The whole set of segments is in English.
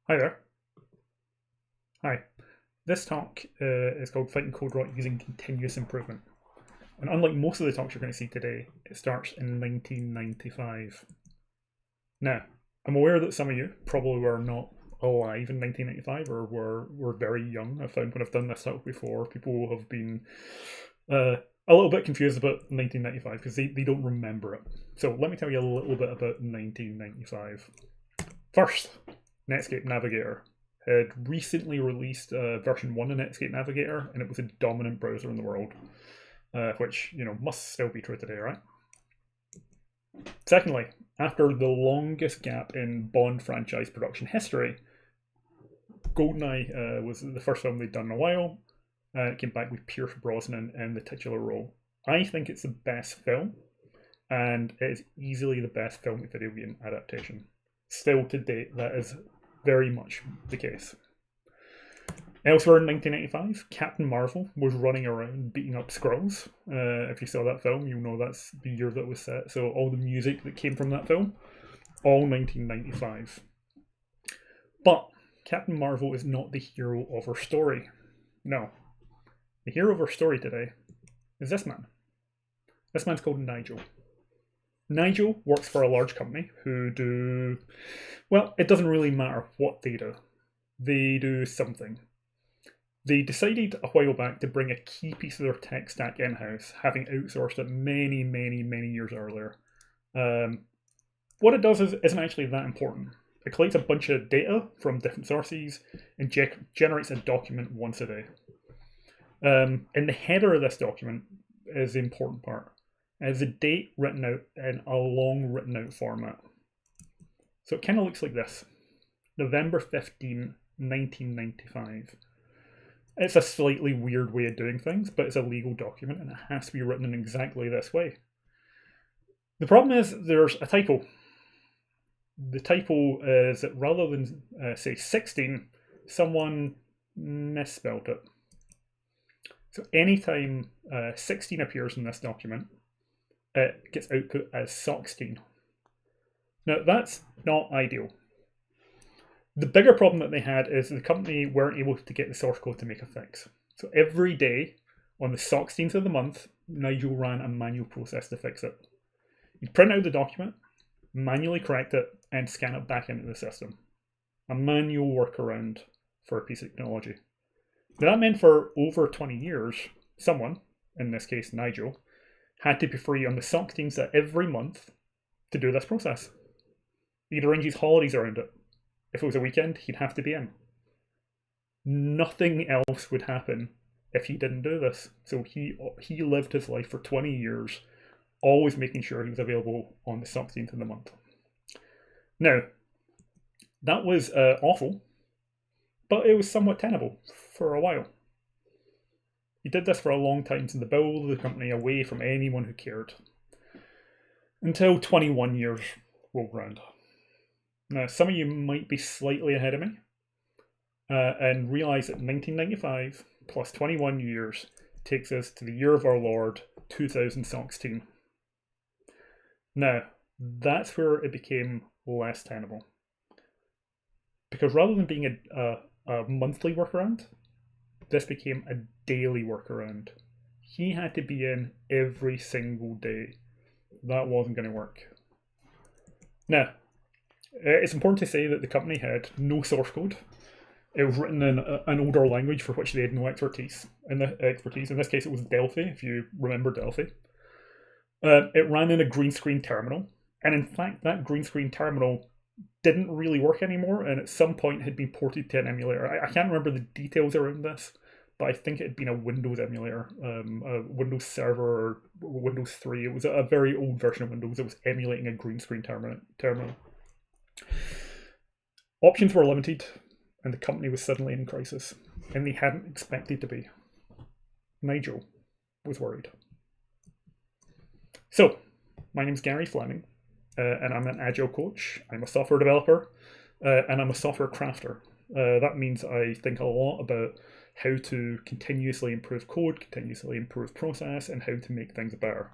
Hi there. Hi. This talk is called Fighting Code Rot Using Continuous Improvement. And unlike most of the talks you're going to see today, it starts in 1995. Now, I'm aware that some of you probably were not alive in 1995 or were very young. I found when I've done this talk before, people have been a little bit confused about 1995 because they don't remember it. So let me tell you a little bit about 1995. First, Netscape Navigator had recently released version 1 of Netscape Navigator, and it was a dominant browser in the world, which, must still be true today, right? Secondly, after the longest gap in Bond franchise production history, GoldenEye was the first film they'd done in a while, and it came back with Pierce Brosnan in the titular role. I think it's the best film, and it is easily the best film video game adaptation. Still to date, that is very much the case. Elsewhere in 1985, Captain Marvel was running around beating up Skrulls. If you saw that film, you'll know that's the year that was set. So all the music that came from that film, all 1995. But Captain Marvel is not the hero of our story. No. The hero of our story today is this man. This man's called Nigel. Nigel works for a large company who do, well, it doesn't really matter what they do. They do something. They decided a while back to bring a key piece of their tech stack in-house, having outsourced it many, many, many years earlier. What it does isn't actually that important. It collects a bunch of data from different sources and generates a document once a day. In the header of this document is the important part. It has a date written out in a long written out format. So it kind of looks like this. November 15, 1995. It's a slightly weird way of doing things, but it's a legal document and it has to be written in exactly this way. The problem is there's a typo. The typo is that rather than say 16, someone misspelled it. So anytime 16 appears in this document, it gets output as 16. Now that's not ideal. The bigger problem that they had is the company weren't able to get the source code to make a fix. So every day on the 16th of the month, Nigel ran a manual process to fix it. He'd print out the document, manually correct it, and scan it back into the system. A manual workaround for a piece of technology. Now that meant for over 20 years, someone, in this case Nigel, had to be free on the 16th of every month to do this process. He'd arrange his holidays around it. If it was a weekend, he'd have to be in. Nothing else would happen if he didn't do this. So he lived his life for 20 years, always making sure he was available on the 16th of the month. Now, that was awful, but it was somewhat tenable for a while. He did this for a long time to build the company away from anyone who cared. Until 21 years rolled round. Now, some of you might be slightly ahead of me and realise that 1995 plus 21 years takes us to the year of our Lord, 2016. Now, that's where it became less tenable. Because rather than being a monthly workaround, this became a daily workaround. He had to be in every single day. That wasn't going to work. Now, it's important to say that the company had no source code. It was written in an older language for which they had no expertise. In this case, it was Delphi, if you remember Delphi. It ran in a green screen terminal, and in fact, that green screen terminal didn't really work anymore, and at some point had been ported to an emulator. I can't remember the details around this, but I think it had been a Windows emulator, a Windows Server or Windows 3. It was a very old version of Windows that was emulating a green screen terminal. Options were limited, and the company was suddenly in crisis, and they hadn't expected to be. Nigel was worried. So, my name's Gary Fleming, and I'm an Agile coach. I'm a software developer, and I'm a software crafter. That means I think a lot about how to continuously improve code, continuously improve process, and how to make things better.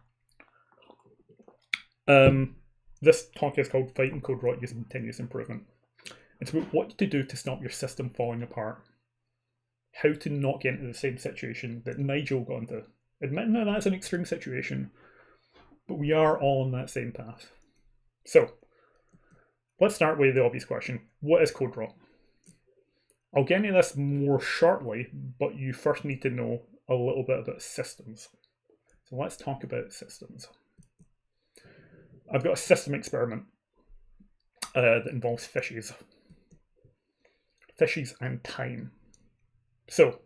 This talk is called Fighting Code Rot Using Continuous Improvement. It's about what to do to stop your system falling apart. How to not get into the same situation that Nigel got into. Admitting that that's an extreme situation, but we are all on that same path. So, let's start with the obvious question. What is code rot? I'll get into this more shortly, but you first need to know a little bit about systems. So let's talk about systems. I've got a system experiment that involves fishes. Fishes and time. So,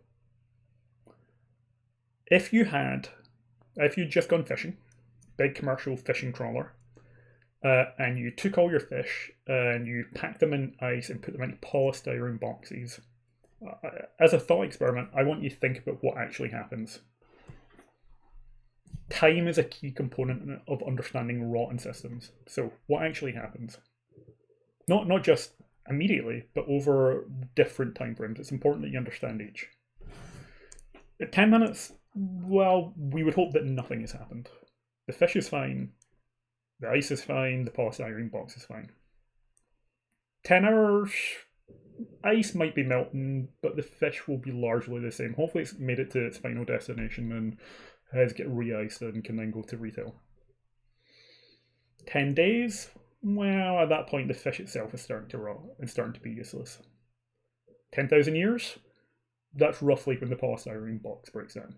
if you'd just gone fishing, big commercial fishing trawler, and you took all your fish and you packed them in ice and put them into polystyrene boxes, as a thought experiment, I want you to think about what actually happens. Time is a key component of understanding rot in systems. So what actually happens? Not just immediately, but over different time frames. It's important that you understand each. At 10 minutes, well, we would hope that nothing has happened. The fish is fine, the ice is fine, the polystyrene box is fine. 10 hours, ice might be melting, but the fish will be largely the same. Hopefully it's made it to its final destination and has get re-iced and can then go to retail. 10 days, well, at that point the fish itself is starting to rot and starting to be useless. 10,000 years, that's roughly when the polystyrene box breaks down.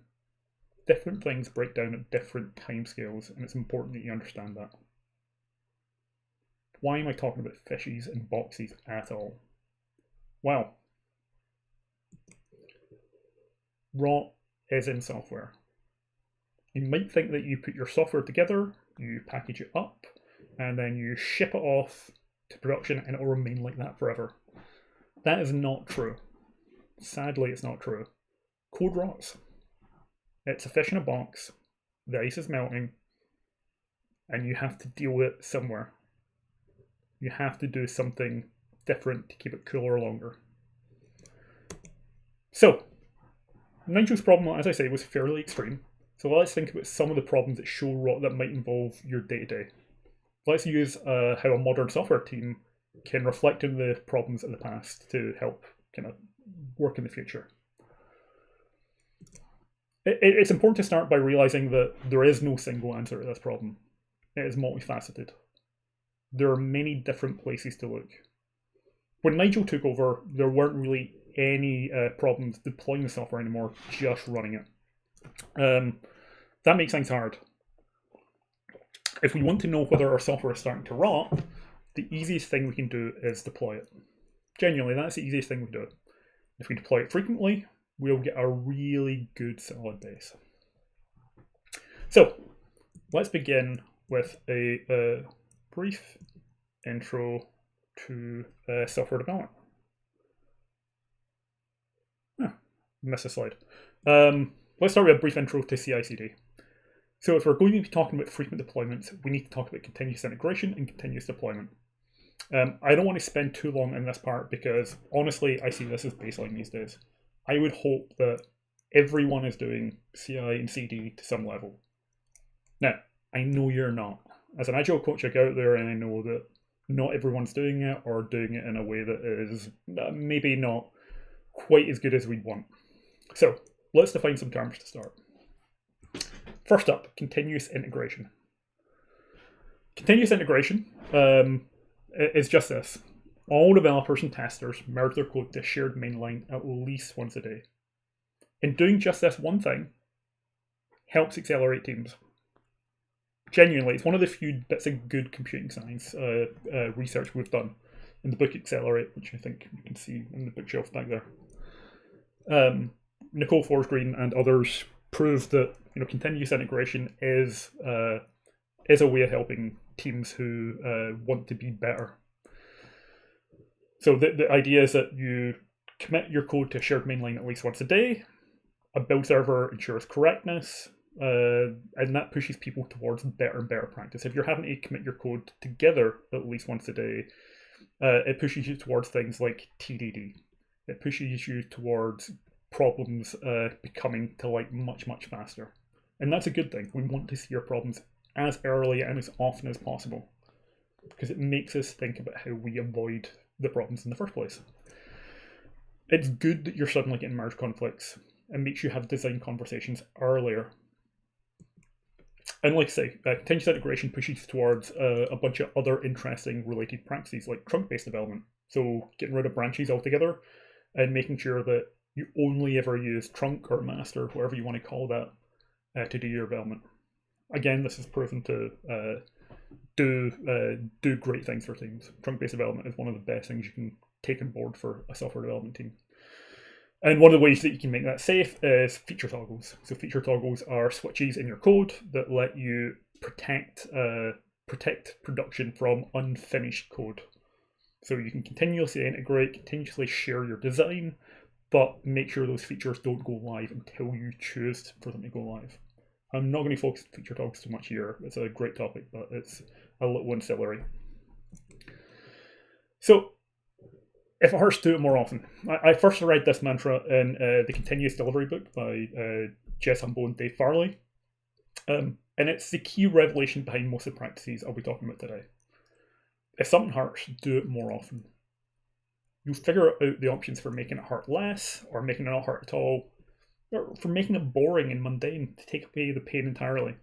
Different things break down at different timescales, and it's important that you understand that. Why am I talking about fishes and boxes at all? Well, rot is in software. You might think that you put your software together, you package it up, and then you ship it off to production and it will remain like that forever. That is not true. Sadly, it's not true. Code rots. It's a fish in a box, the ice is melting, and you have to deal with it somewhere. You have to do something different to keep it cooler longer. So, Nigel's problem, as I say, was fairly extreme. So let's think about some of the problems that show rot that might involve your day-to-day. Let's use how a modern software team can reflect on the problems of the past to help kind of work in the future. It's important to start by realizing that there is no single answer to this problem. It is multifaceted. There are many different places to look. When Nigel took over, there weren't really any problems deploying the software anymore, just running it. That makes things hard. If we want to know whether our software is starting to rot, the easiest thing we can do is deploy it. Genuinely, that's the easiest thing we can do. If we deploy it frequently, we'll get a really good solid base. So, let's begin with a brief intro to software development. Missed a slide. Let's start with a brief intro to CI/CD. So if we're going to be talking about frequent deployments, we need to talk about continuous integration and continuous deployment. I don't want to spend too long in this part because honestly, I see this as baseline these days. I would hope that everyone is doing CI and CD to some level. Now, I know you're not. As an Agile coach, I go out there and I know that not everyone's doing it or doing it in a way that is maybe not quite as good as we'd want. So let's define some terms to start. First up, continuous integration. Continuous integration is just this. All developers and testers merge their code to a shared mainline at least once a day. And doing just this one thing helps accelerate teams. Genuinely, it's one of the few bits of good computing science research we've done in the book Accelerate, which I think you can see in the bookshelf back there. Nicole Forsgren and others proved that continuous integration is a way of helping teams who want to be better. So the idea is that you commit your code to a shared mainline at least once a day. A build server ensures correctness, and that pushes people towards better and better practice. If you're having to commit your code together at least once a day, it pushes you towards things like TDD. It pushes you towards problems becoming to light much, much faster. And that's a good thing. We want to see our problems as early and as often as possible because it makes us think about how we avoid the problems in the first place. It's good that you're suddenly getting merge conflicts and makes you have design conversations earlier. And like I say, continuous integration pushes towards a bunch of other interesting related practices like trunk-based development. So getting rid of branches altogether and making sure that you only ever use trunk or master, whatever you want to call that, to do your development. Again, this is proven to do great things for teams. Trunk-based development is one of the best things you can take on board for a software development team. And one of the ways that you can make that safe is feature toggles. So feature toggles are switches in your code that let you protect production from unfinished code. So you can continuously integrate, continuously share your design, but make sure those features don't go live until you choose for them to go live. I'm not going to focus on feature toggles too much here. It's a great topic, but it's a little ancillary. So if it hurts, do it more often. I first read this mantra in the Continuous Delivery book by Jez Humbo and Dave Farley. And it's the key revelation behind most of the practices I'll be talking about today. If something hurts, do it more often. You'll figure out the options for making it hurt less, or making it not hurt at all, or for making it boring and mundane to take away the pain entirely.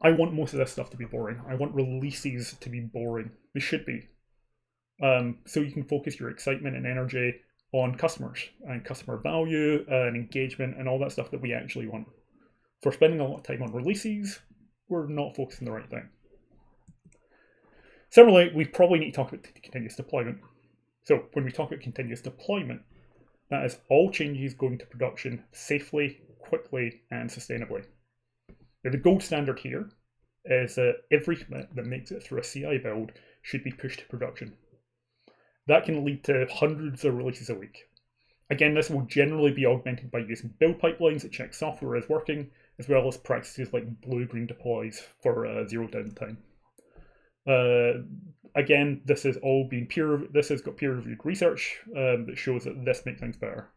I want most of this stuff to be boring. I want releases to be boring. They should be. So you can focus your excitement and energy on customers and customer value and engagement and all that stuff that we actually want. If we're spending a lot of time on releases, we're not focusing the right thing. Similarly, we probably need to talk about continuous deployment. So when we talk about continuous deployment, that is all changes going to production safely, quickly, and sustainably. Now, the gold standard here is that every commit that makes it through a CI build should be pushed to production. That can lead to hundreds of releases a week. Again, this will generally be augmented by using build pipelines that check software is working, as well as practices like blue-green deploys for zero downtime. Again, this has all been this has got peer-reviewed research that shows that this makes things better.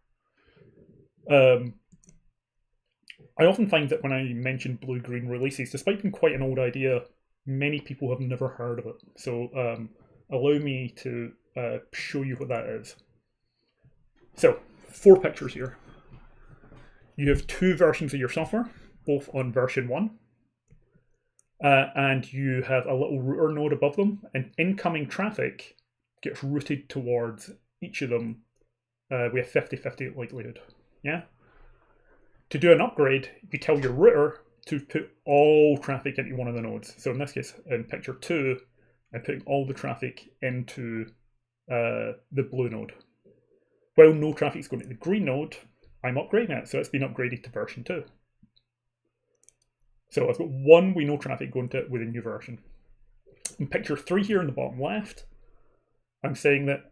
I often find that when I mention blue-green releases, despite being quite an old idea, many people have never heard of it. So allow me to show you what that is. So, 4 pictures here. You have 2 versions of your software, both on version 1. And you have a little router node above them, and incoming traffic gets routed towards each of them with 50-50 likelihood. Yeah? To do an upgrade, you tell your router to put all traffic into one of the nodes. So in this case, in picture 2, I'm putting all the traffic into the blue node. While no traffic is going to the green node, I'm upgrading it, so it's been upgraded to version 2. So I've got one we know traffic going to it with a new version. In picture 3 here in the bottom left, I'm saying that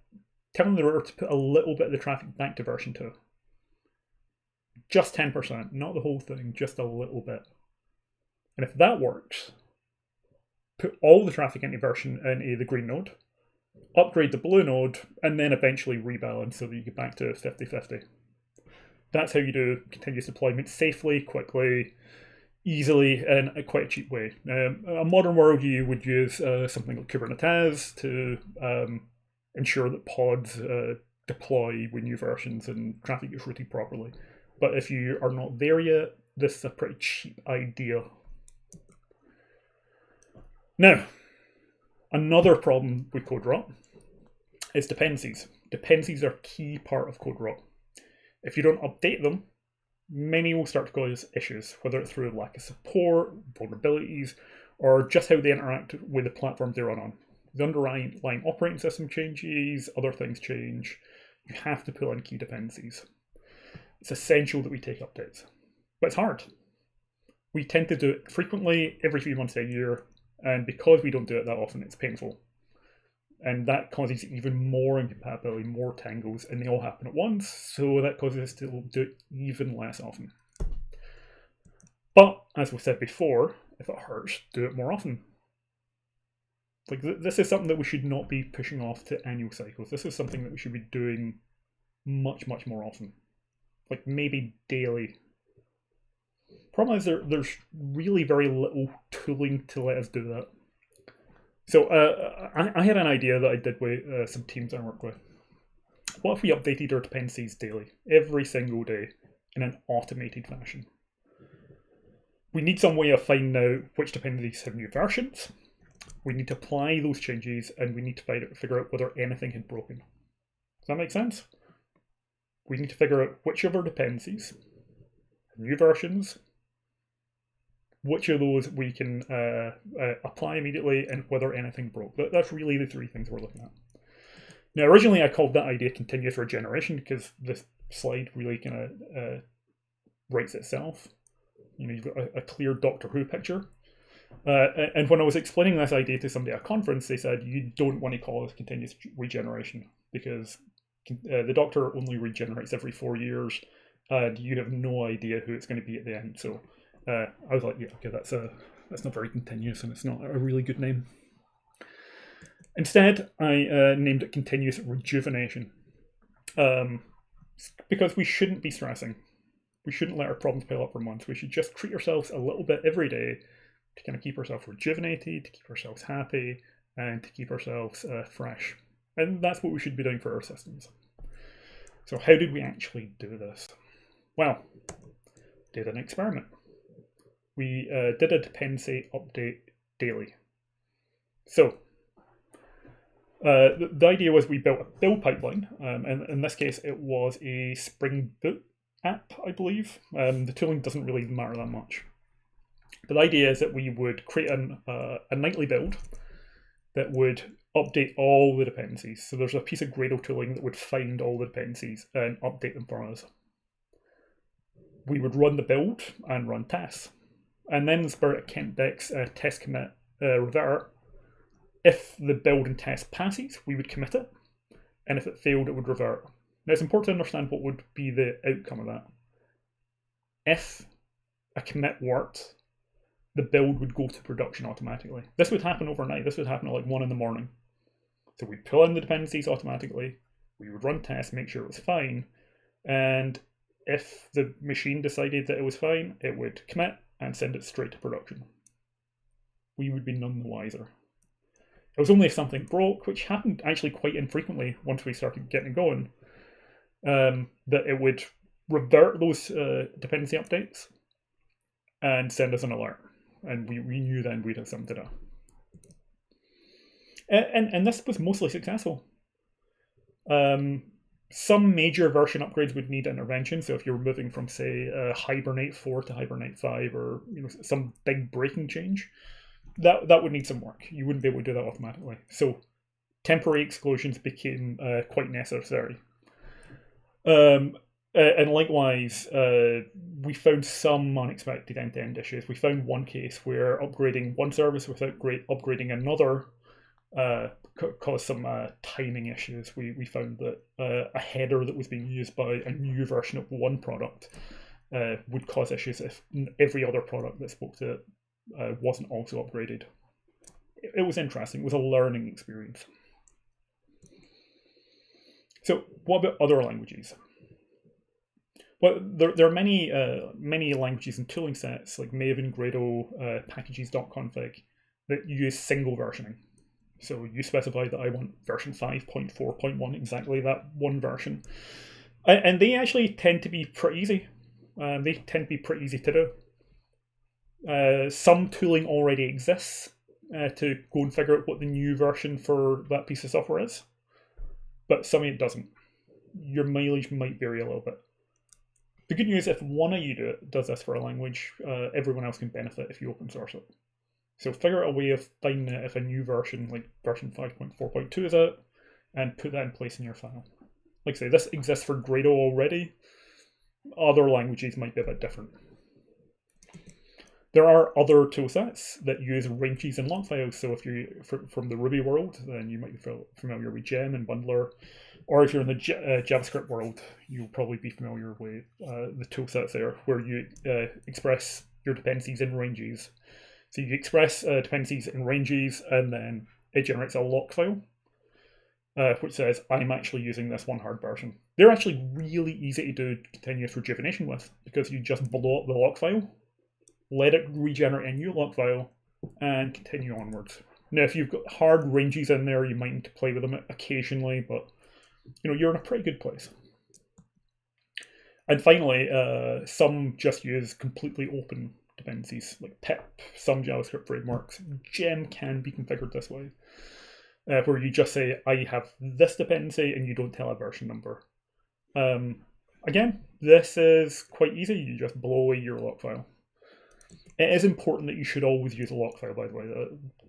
telling the router to put a little bit of the traffic back to version 2. Just 10%, not the whole thing, just a little bit. And if that works, put all the traffic into the green node, upgrade the blue node, and then eventually rebalance so that you get back to 50-50. That's how you do continuous deployment safely, quickly, easily, and in quite a cheap way. A modern world, you would use something like Kubernetes to ensure that pods deploy with new versions and traffic gets routed properly. But if you are not there yet, this is a pretty cheap idea. Now, another problem with code rot is dependencies. Dependencies are a key part of code rot. If you don't update them, many will start to cause issues, whether it's through lack of support, vulnerabilities, or just how they interact with the platforms they run on. The underlying operating system changes, other things change. You have to pull in key dependencies. It's essential that we take updates. But it's hard. We tend to do it frequently, every 3 months to a year, and because we don't do it that often, it's painful. And that causes even more incompatibility, more tangles, and they all happen at once, so that causes us to do it even less often. But, as we said before, if it hurts, do it more often. Like, this is something that we should not be pushing off to annual cycles. This is something that we should be doing much, much more often. Like, maybe daily. Problem is, there's really very little tooling to let us do that. So I had an idea that I did with some teams I work with. What if we updated our dependencies daily, every single day, in an automated fashion? We need some way of finding out which dependencies have new versions. We need to apply those changes, and we need to figure out whether anything had broken. Does that make sense? We need to figure out which of our dependencies have new versions, which of those we can apply immediately, and whether anything broke. That's really the three things we're looking at. Now, originally I called that idea continuous regeneration because this slide really kind of writes itself. You know, you've got a clear Doctor Who picture. And when I was explaining this idea to somebody at a conference, they said, you don't want to call this continuous regeneration because the Doctor only regenerates every 4 years, and you have no idea who it's going to be at the end. So I was like, yeah, okay, that's not very continuous, and it's not a really good name. Instead, I named it continuous rejuvenation, because we shouldn't be stressing. We shouldn't let our problems pile up for months. We should just treat ourselves a little bit every day to kind of keep ourselves rejuvenated, to keep ourselves happy, and to keep ourselves fresh. And that's what we should be doing for our systems. So how did we actually do this? Well, did an experiment. We did a dependency update daily. So the idea was we built a build pipeline, and in this case it was a Spring Boot app, I believe. The tooling doesn't really matter that much. But the idea is that we would create a nightly build that would update all the dependencies. So there's a piece of Gradle tooling that would find all the dependencies and update them for us. We would run the build and run tests. And then in the spirit of Kent-Beck's test commit revert, if the build and test passes, we would commit it. And if it failed, it would revert. Now it's important to understand what would be the outcome of that. If a commit worked, the build would go to production automatically. This would happen overnight. This would happen at like 1 in the morning. So we'd pull in the dependencies automatically. We would run tests, make sure it was fine. And if the machine decided that it was fine, it would commit and send it straight to production. We would be none the wiser. It was only if something broke, which happened actually quite infrequently once we started getting going, that it would revert those dependency updates and send us an alert. And we knew then we'd have something to do. And this was mostly successful. Some major version upgrades would need intervention. So if you're moving from, say, Hibernate 4 to Hibernate 5, or some big breaking change, that would need some work. You wouldn't be able to do that automatically. So temporary exclusions became quite necessary. And likewise, we found some unexpected end-to-end issues. We found one case where upgrading one service without upgrading another caused some timing issues. We found that a header that was being used by a new version of one product would cause issues if every other product that spoke to it wasn't also upgraded. It was interesting. It was a learning experience. So what about other languages? Well, there are many languages and tooling sets like Maven, Gradle, packages.config that use single versioning. So you specify that I want version 5.4.1, exactly that one version. And they actually tend to be pretty easy. They tend to be pretty easy to do. Some tooling already exists to go and figure out what the new version for that piece of software is, but some of it doesn't. Your mileage might vary a little bit. The good news, if one of you does this for a language, everyone else can benefit if you open source it. So figure out a way of finding it if a new version, like version 5.4.2 is out, and put that in place in your file. Like I say, this exists for Gradle already. Other languages might be a bit different. There are other toolsets that use ranges and log files. So if you're from the Ruby world, then you might be familiar with Gem and Bundler. Or if you're in the JavaScript world, you'll probably be familiar with the toolsets there, where you express your dependencies in ranges. So you express dependencies in ranges, and then it generates a lock file, which says, I'm actually using this one hard version. They're actually really easy to do continuous rejuvenation with, because you just blow up the lock file, let it regenerate a new lock file, and continue onwards. Now, if you've got hard ranges in there, you might need to play with them occasionally, but you're in a pretty good place. And finally, some just use completely open dependencies, like pip, some JavaScript frameworks. Gem can be configured this way, where you just say, I have this dependency, and you don't tell a version number. Again, this is quite easy. You just blow away your lock file. It is important that you should always use a lock file, by the way.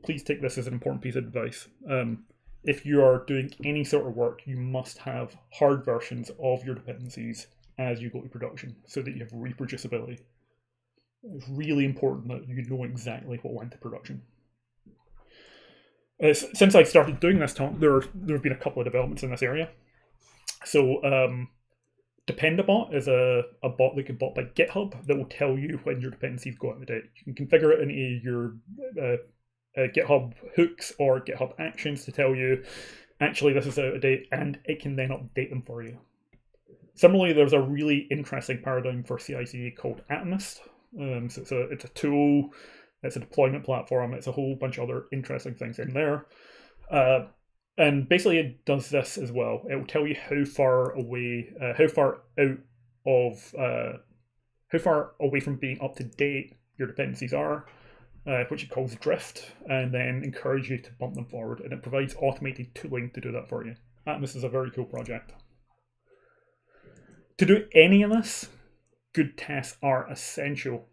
Please take this as an important piece of advice. If you are doing any sort of work, you must have hard versions of your dependencies as you go to production so that you have reproducibility. It's really important that you know exactly what went to production. Since I started doing this talk, there have been a couple of developments in this area. So Dependabot is a bot that can bought by GitHub that will tell you when your dependencies go out of date. You can configure it into your GitHub hooks or GitHub actions to tell you, actually, this is out of date, and it can then update them for you. Similarly, there's a really interesting paradigm for CI/CD called Atomist. So it's a tool, it's a deployment platform, it's a whole bunch of other interesting things in there. And basically it does this as well. It will tell you how far away from being up to date your dependencies are, which it calls drift, and then encourage you to bump them forward. And it provides automated tooling to do that for you. Atomist is a very cool project. To do any of this, good tests are essential.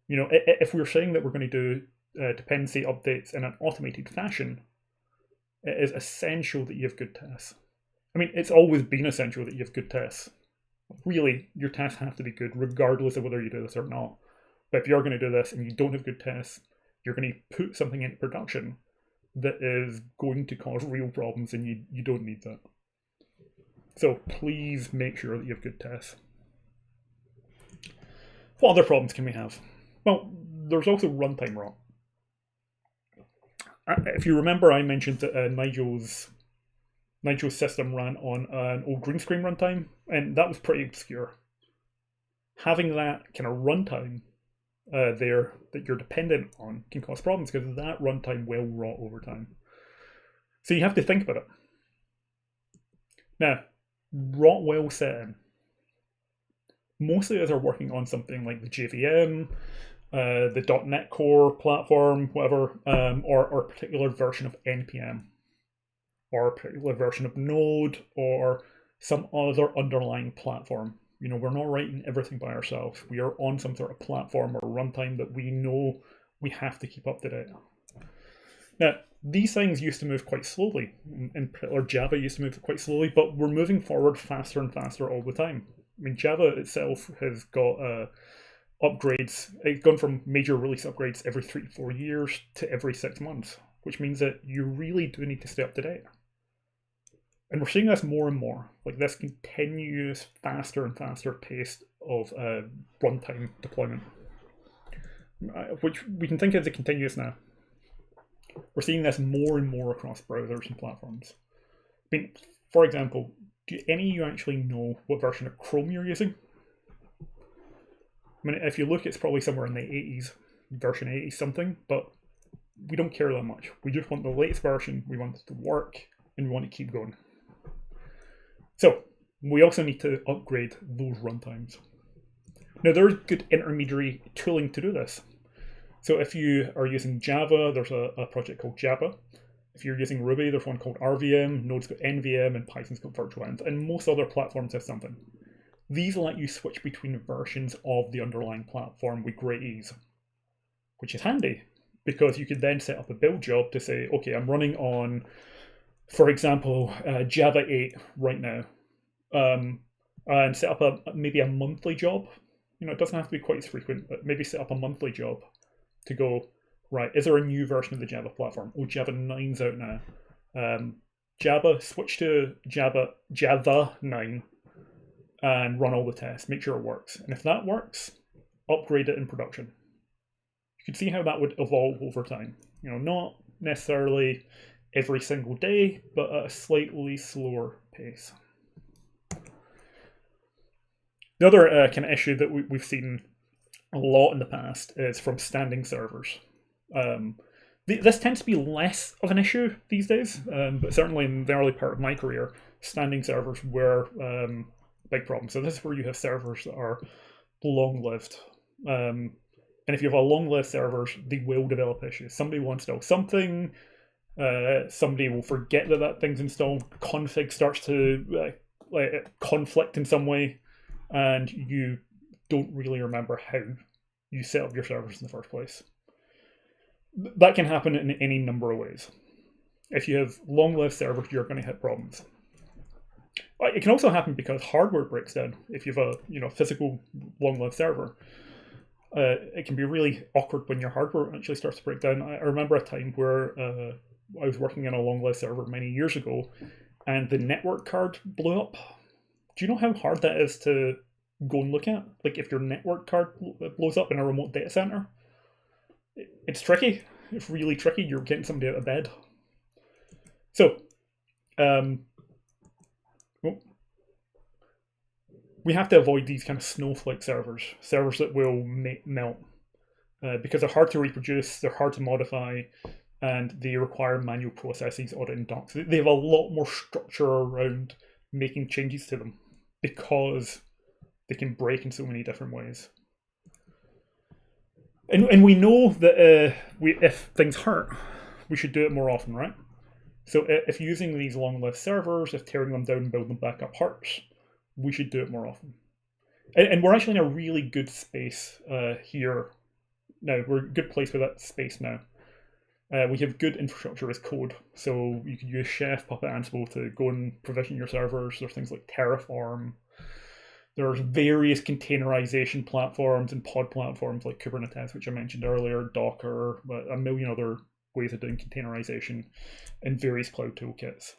If we're saying that we're going to do dependency updates in an automated fashion, it is essential that you have good tests. I mean, it's always been essential that you have good tests. Really, your tests have to be good regardless of whether you do this or not. But if you're going to do this and you don't have good tests, you're going to put something into production that is going to cause real problems, and you don't need that. So please make sure that you have good tests. What other problems can we have? Well, there's also runtime rot. If you remember, I mentioned that Nigel's system ran on an old green screen runtime, and that was pretty obscure. Having that kind of runtime there that you're dependent on can cause problems because that runtime will rot over time. So you have to think about it. Now, rot will set in. Mostly as are working on something like the JVM, the .NET Core platform, whatever, or a particular version of NPM, or a particular version of Node, or some other underlying platform. We're not writing everything by ourselves. We are on some sort of platform or runtime that we know we have to keep up to date. Now, these things used to move quite slowly. In particular, Java used to move quite slowly, but we're moving forward faster and faster all the time. I mean, Java itself has got upgrades. It's gone from major release upgrades every 3 to 4 years to every 6 months, which means that you really do need to stay up to date. And we're seeing this more and more, like this continuous faster and faster pace of runtime deployment, which we can think of as a continuous now. We're seeing this more and more across browsers and platforms. I mean, for example, do any of you actually know what version of Chrome you're using? I mean, if you look, it's probably somewhere in the 80s, version 80 something, but we don't care that much. We just want the latest version, we want it to work, and we want to keep going. So, we also need to upgrade those runtimes. Now, there's good intermediary tooling to do this. So if you are using Java, there's a project called Java. If you're using Ruby, there's one called RVM, Node's got NVM, and Python's got VirtualEnv, and most other platforms have something. These let you switch between versions of the underlying platform with great ease, which is handy, because you could then set up a build job to say, okay, I'm running on, for example, Java 8 right now, and set up maybe a monthly job. It doesn't have to be quite as frequent, but maybe set up a monthly job to go, right, is there a new version of the Java platform? Oh, Java 9's out now. Java, switch to Java 9 and run all the tests, make sure it works. And if that works, upgrade it in production. You can see how that would evolve over time. Not necessarily every single day, but at a slightly slower pace. The other kind of issue that we've seen a lot in the past is from standing servers. This tends to be less of an issue these days, but certainly in the early part of my career, standing servers were a big problem. So this is where you have servers that are long-lived. And if you have a long-lived servers, they will develop issues. Somebody will install something, somebody will forget that thing's installed, config starts to conflict in some way, and you don't really remember how you set up your servers in the first place. That can happen in any number of ways. If you have long-lived servers, you're going to hit problems. It can also happen because hardware breaks down. If you have a physical long-lived server, it can be really awkward when your hardware actually starts to break down. I remember a time where I was working on a long-lived server many years ago, and the network card blew up. Do you know how hard that is to go and look at? Like if your network card blows up in a remote data center, it's tricky. It's really tricky. You're getting somebody out of bed. So, we have to avoid these kind of snowflake servers that will melt, because they're hard to reproduce, they're hard to modify, and they require manual processes, audit and docs. They have a lot more structure around making changes to them because they can break in so many different ways. And we know that if things hurt, we should do it more often, right? So if using these long-lived servers, if tearing them down and building them back up hurts, we should do it more often. And we're actually in a really good space here now. We're in a good place with that space now. We have good infrastructure as code. So you could use Chef, Puppet, Ansible to go and provision your servers. There's things like Terraform. There's various containerization platforms and pod platforms like Kubernetes, which I mentioned earlier, Docker, a million other ways of doing containerization, and various cloud toolkits.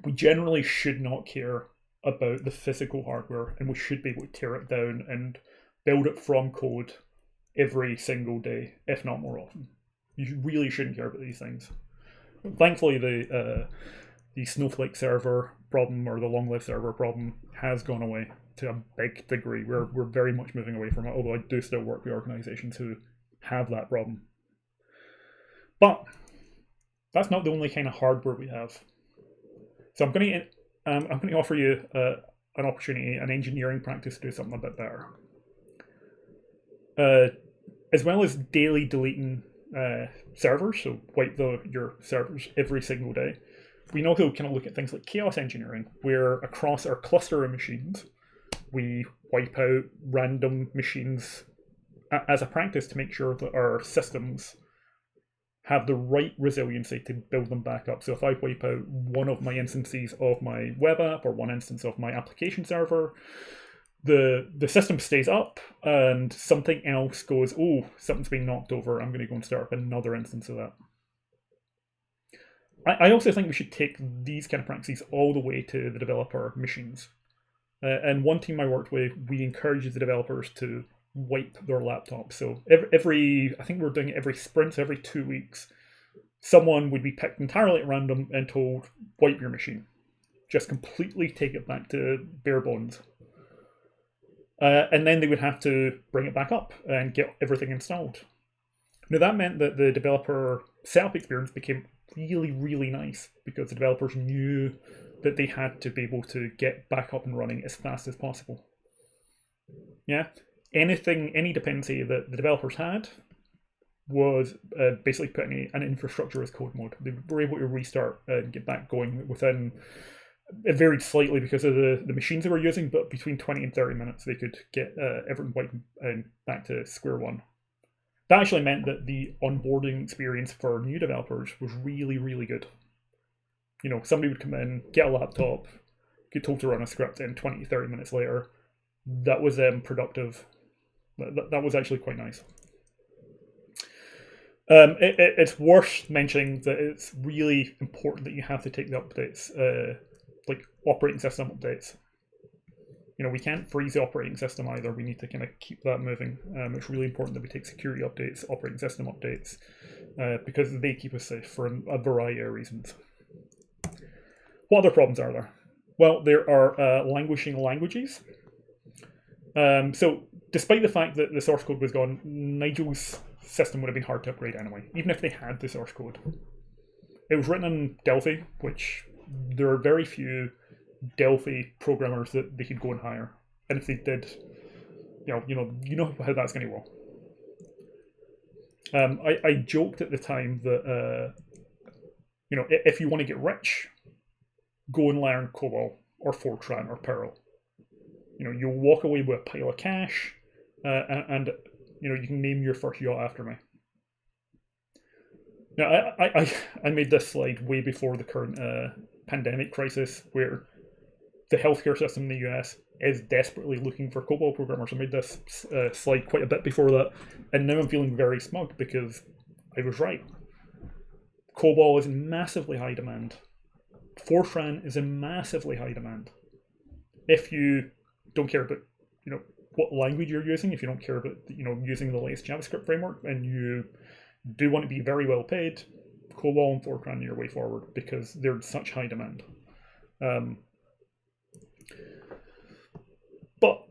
We generally should not care about the physical hardware, and we should be able to tear it down and build it from code every single day, if not more often. You really shouldn't care about these things. Thankfully, the Snowflake server problem or the long-lived server problem has gone away to a big degree. We're very much moving away from it, although I do still work with organizations who have that problem. But that's not the only kind of hardware we have. So I'm going to offer you an opportunity, an engineering practice to do something a bit better. As well as daily deleting servers, so wipe your servers every single day, we can also kind of look at things like chaos engineering, where across our cluster of machines, we wipe out random machines as a practice to make sure that our systems have the right resiliency to build them back up. So if I wipe out one of my instances of my web app or one instance of my application server, the system stays up and something else goes, oh, something's been knocked over, I'm going to go and start up another instance of that. I also think we should take these kind of practices all the way to the developer machines. And one team I worked with, we encouraged the developers to wipe their laptops. So I think we're doing it every sprint, so every 2 weeks, someone would be picked entirely at random and told, wipe your machine. Just completely take it back to bare bones. And then they would have to bring it back up and get everything installed. Now that meant that the developer setup experience became really, really nice because the developers knew that they had to be able to get back up and running as fast as possible. Yeah, any dependency that the developers had was basically putting an infrastructure as code mode. They were able to restart and get back going within. It varied slightly because of the machines they were using, but between 20 and 30 minutes they could get everything wiped and back to square one. That actually meant that the onboarding experience for new developers was really, really good. You know, somebody would come in, get a laptop, get told to run a script, and 20 to 30 minutes later, that was productive. That was actually quite nice. It's worth mentioning that it's really important that you have to take the updates, like operating system updates. You know, we can't freeze the operating system either. We need to kind of keep that moving. It's really important that we take security updates, operating system updates, because they keep us safe for a variety of reasons. What other problems are there? Well, there are languishing languages. So despite the fact that the source code was gone, Nigel's system would have been hard to upgrade anyway, even if they had the source code. It was written in Delphi, which there are very few Delphi programmers that they could go and hire, and if they did, you know how that's going to go. I joked at the time that if you want to get rich, go and learn COBOL or Fortran or Perl. You'll walk away with a pile of cash, and you can name your first yacht after me. Now, I made this slide way before the current pandemic crisis, where the healthcare system in the US is desperately looking for COBOL programmers. I made this slide quite a bit before that, and now I'm feeling very smug because I was right. COBOL is in massively high demand. Fortran is in massively high demand. If you don't care about what language you're using, if you don't care about using the latest JavaScript framework, and you do want to be very well paid, COBOL and Fortran are your way forward because they're in such high demand. But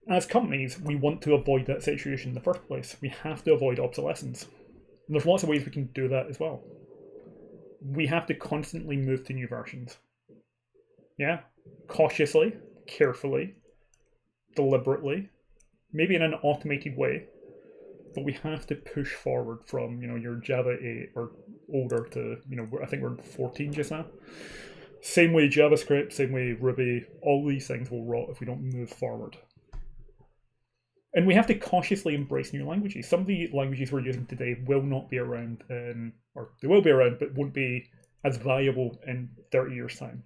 as companies, we want to avoid that situation in the first place. We have to avoid obsolescence. And there's lots of ways we can do that as well. We have to constantly move to new versions. Yeah? Cautiously, carefully, deliberately, maybe in an automated way, but we have to push forward from your Java 8 or older to I think we're in 14 just now. Same way JavaScript, same way Ruby, all these things will rot if we don't move forward. And we have to cautiously embrace new languages. Some of the languages we're using today will not be around or they will be around, but won't be as valuable in 30 years' time.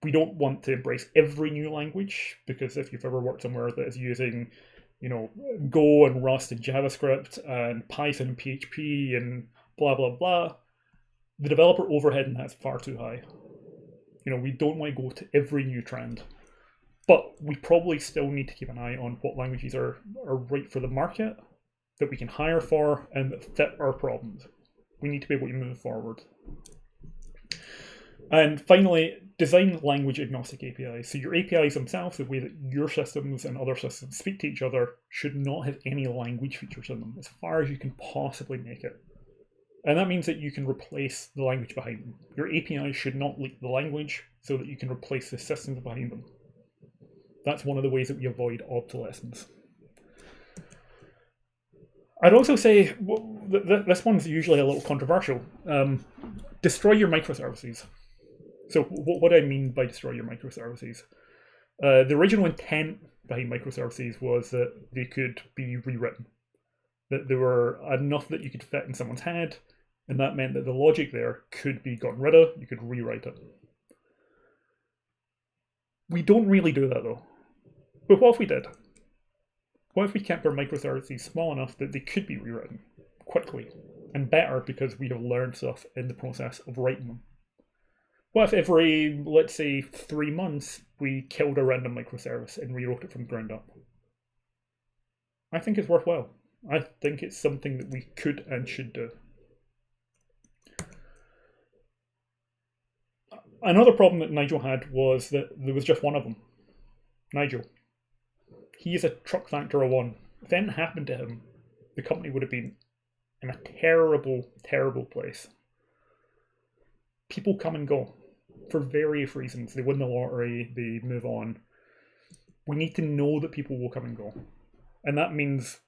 We don't want to embrace every new language, because if you've ever worked somewhere that is using Go and Rust and JavaScript and Python and PHP and blah, blah, blah, the developer overhead in that's far too high. We don't want to go to every new trend. But we probably still need to keep an eye on what languages are right for the market, that we can hire for, and that fit our problems. We need to be able to move forward. And finally, design language agnostic APIs. So your APIs themselves, the way that your systems and other systems speak to each other, should not have any language features in them, as far as you can possibly make it. And that means that you can replace the language behind them. Your APIs should not leak the language so that you can replace the systems behind them. That's one of the ways that we avoid obsolescence. I'd also say, this one's usually a little controversial. Destroy your microservices. So what do I mean by destroy your microservices? The original intent behind microservices was that they could be rewritten. That there were enough that you could fit in someone's head, and that meant that the logic there could be gotten rid of, you could rewrite it. We don't really do that though. But what if we did? What if we kept our microservices small enough that they could be rewritten quickly and better because we have learned stuff in the process of writing them? What if every, let's say, 3 months, we killed a random microservice and rewrote it from the ground up? I think it's worthwhile. I think it's something that we could and should do. Another problem that Nigel had was that there was just one of them. Nigel. He is a truck factor of one. If anything happened to him, the company would have been in a terrible, terrible place. People come and go for various reasons. They win the lottery, they move on. We need to know that people will come and go. And that means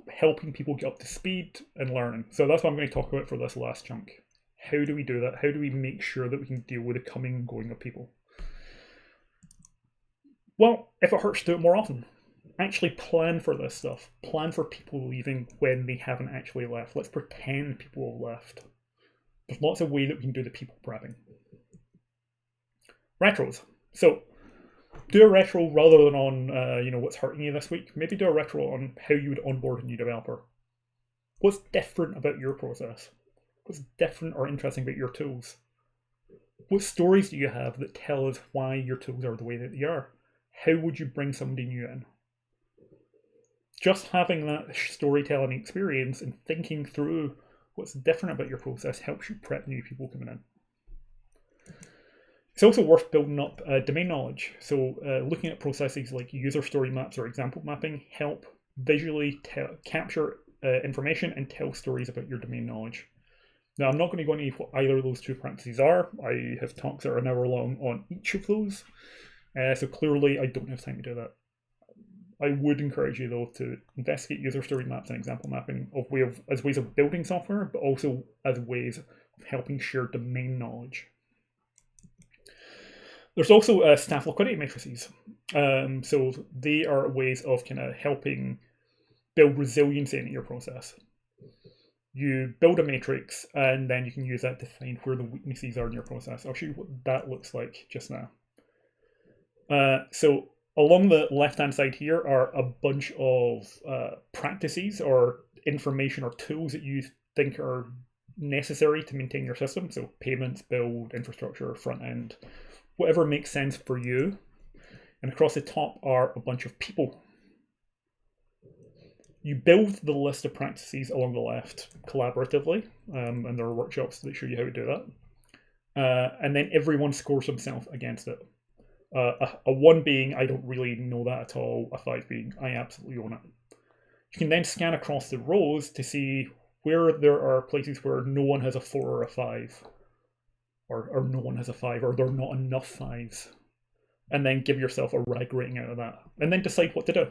helping people get up to speed and learning. So that's what I'm going to talk about for this last chunk. How do we do that? How do we make sure that we can deal with the coming and going of people? Well, if it hurts, do it more often. Actually plan for this stuff. Plan for people leaving when they haven't actually left. Let's pretend people have left. There's lots of ways that we can do the people prepping. Retros. So, do a retro rather than on what's hurting you this week. Maybe do a retro on how you would onboard a new developer. What's different about your process? What's different or interesting about your tools? What stories do you have that tell us why your tools are the way that they are? How would you bring somebody new in? Just having that storytelling experience and thinking through what's different about your process helps you prep new people coming in. It's also worth building up domain knowledge. So looking at processes like user story maps or example mapping help visually capture information and tell stories about your domain knowledge. Now, I'm not going to go into what either of those two practices are. I have talks that are an hour long on each of those. So clearly, I don't have time to do that. I would encourage you, though, to investigate user story maps and example mapping as ways of building software, but also as ways of helping share domain knowledge. There's also staff liquidity matrices. So they are ways of kind of helping build resiliency into your process. You build a matrix, and then you can use that to find where the weaknesses are in your process. I'll show you what that looks like just now. So along the left-hand side here are a bunch of practices or information or tools that you think are necessary to maintain your system. So payments, build, infrastructure, front end, whatever makes sense for you. And across the top are a bunch of people. You build the list of practices along the left collaboratively, and there are workshops that show you how to do that. And then everyone scores himself against it. A 1 being, I don't really know that at all. A 5 being, I absolutely own it. You can then scan across the rows to see where there are places where no one has a 4 or a 5. Or no one has a 5, or there are not enough 5s. And then give yourself a reg rating out of that. And then decide what to do.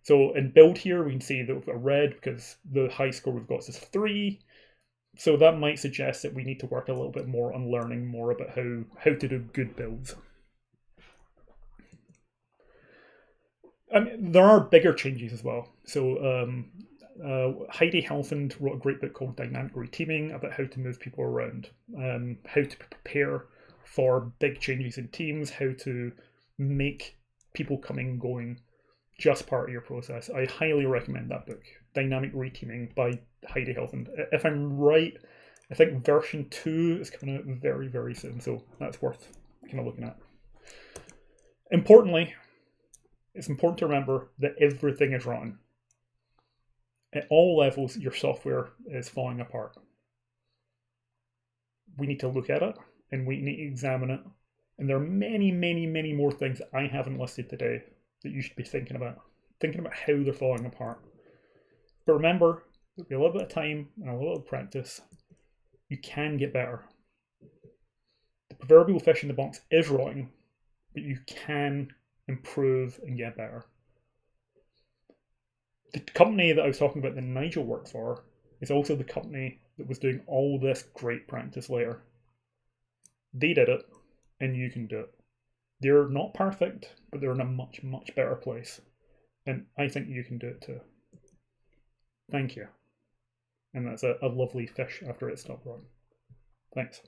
So in build here, we can see that we've got a red because the high score we've got is 3. So that might suggest that we need to work a little bit more on learning more about how to do good builds. I mean, there are bigger changes as well. So Heidi Helfand wrote a great book called Dynamic Reteaming about how to move people around, how to prepare for big changes in teams, how to make people coming and going just part of your process. I highly recommend that book, Dynamic Reteaming by Heidi Helfand. If I'm right, I think version 2 is coming out very, very soon, so that's worth kind of looking at. Importantly, it's important to remember that everything is rotten. At all levels, your software is falling apart. We need to look at it, and we need to examine it. And there are many, many, many more things that I haven't listed today that you should be thinking about how they're falling apart. But remember, with a little bit of time and a little bit of practice, you can get better. The proverbial fish in the box is rotting, but you can improve and get better. The company that I was talking about that Nigel worked for is also the company that was doing all this great practice later. They did it, and you can do it. They're not perfect, but they're in a much, much better place. And I think you can do it too. Thank you. And that's a lovely fish after it stopped rotting. Thanks.